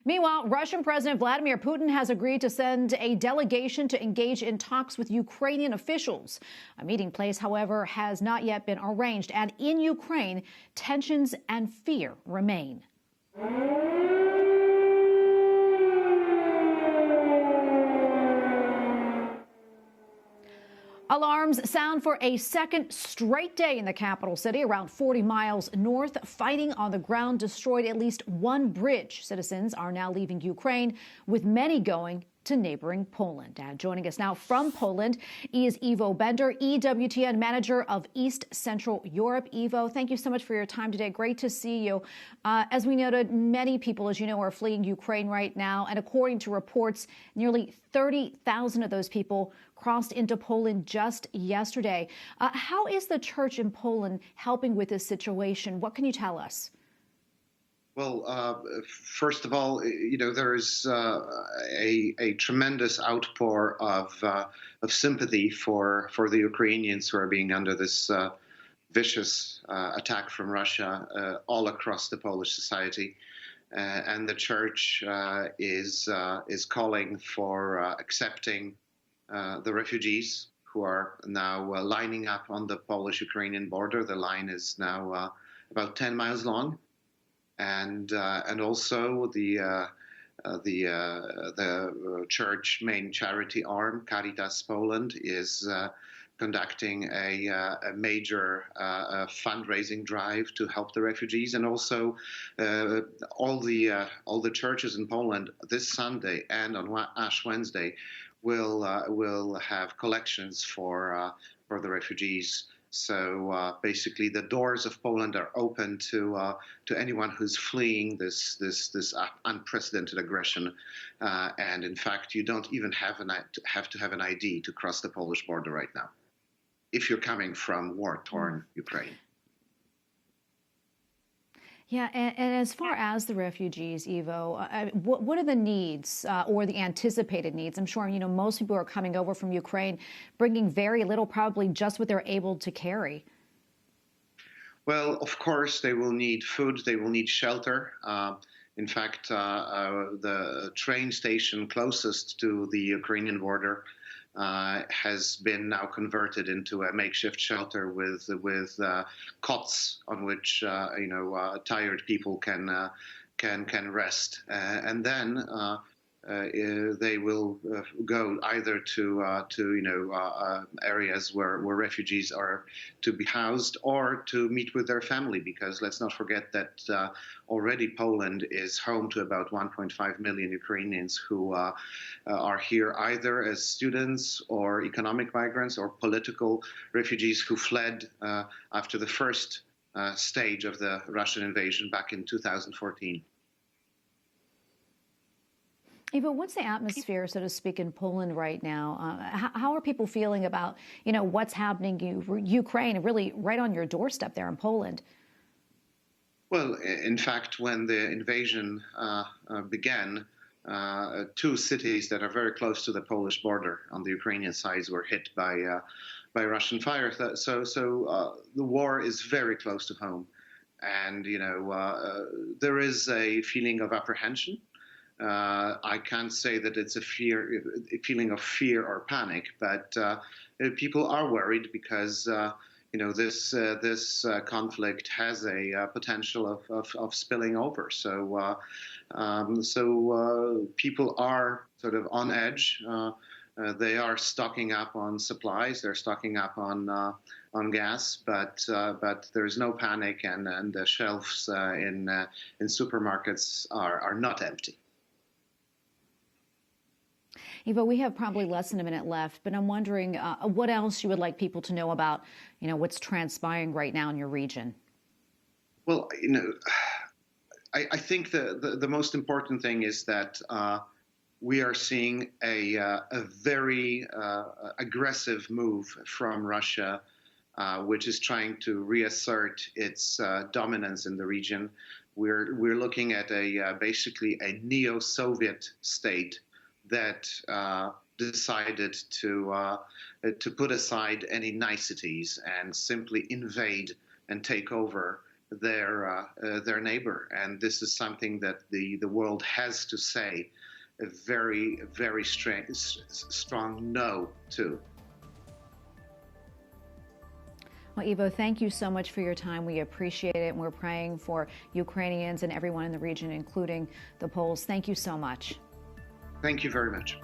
Meanwhile, Russian President Vladimir Putin has agreed to send a delegation to engage in talks with Ukrainian officials. A meeting place, however, has not yet been arranged, and in Ukraine, tensions and fear remain. Alarms sound for a second straight day in the capital city, around 40 miles north. Fighting on the ground destroyed at least one bridge. Citizens are now leaving Ukraine, with many going to neighboring Poland. Joining us now from Poland is Iwo Bender, EWTN manager of East Central Europe. Iwo, thank you so much for your time today. Great to see you. As we noted, many people, as you know, are fleeing Ukraine right now. And according to reports, nearly 30,000 of those people crossed into Poland just yesterday. How is the church in Poland helping with this situation? What can you tell us? Well, first of all, there is a tremendous outpour of sympathy for the Ukrainians who are being under this vicious attack from Russia all across the Polish society, and the church is calling for accepting the refugees who are now lining up on the Polish-Ukrainian border. The line is now about 10 miles long. And also the church main charity arm, Caritas Poland, is conducting a major fundraising drive to help the refugees, and also all the churches in Poland this Sunday and on Ash Wednesday will have collections for the refugees. So basically, the doors of Poland are open to anyone who's fleeing this unprecedented aggression. And in fact, you don't even have to have an ID to cross the Polish border right now, if you're coming from war-torn Ukraine. Yeah, and as far as the refugees, Iwo, what are the needs or the anticipated needs? I'm sure, most people are coming over from Ukraine, bringing very little, probably just what they're able to carry. Well, of course, they will need food. They will need shelter. In fact, the train station closest to the Ukrainian border has been now converted into a makeshift shelter with cots on which tired people can rest, and then they will go either to areas where refugees are to be housed, or to meet with their family, because let's not forget that already Poland is home to about 1.5 million Ukrainians who are here either as students or economic migrants or political refugees who fled after the first stage of the Russian invasion back in 2014. Iwo, what's the atmosphere, so to speak, in Poland right now? How are people feeling about, what's happening in Ukraine, really right on your doorstep there in Poland? Well, in fact, when the invasion began, two cities that are very close to the Polish border on the Ukrainian side were hit by Russian fire. So the war is very close to home, and there is a feeling of apprehension. I can't say that it's a feeling of fear or panic, but people are worried because this conflict has a potential of spilling over. So people are sort of on edge. They are stocking up on supplies. They're stocking up on gas, but there's no panic, and the shelves in supermarkets are not empty. Iwo, we have probably less than a minute left, but I'm wondering what else you would like people to know about, what's transpiring right now in your region. Well, I think the most important thing is that we are seeing a very aggressive move from Russia, which is trying to reassert its dominance in the region. We're looking at basically a neo-Soviet state that decided to put aside any niceties and simply invade and take over their neighbor. And this is something that the world has to say a very, very strong no to. Well, Iwo, thank you so much for your time. We appreciate it, and we're praying for Ukrainians and everyone in the region, including the Poles. Thank you so much. Thank you very much.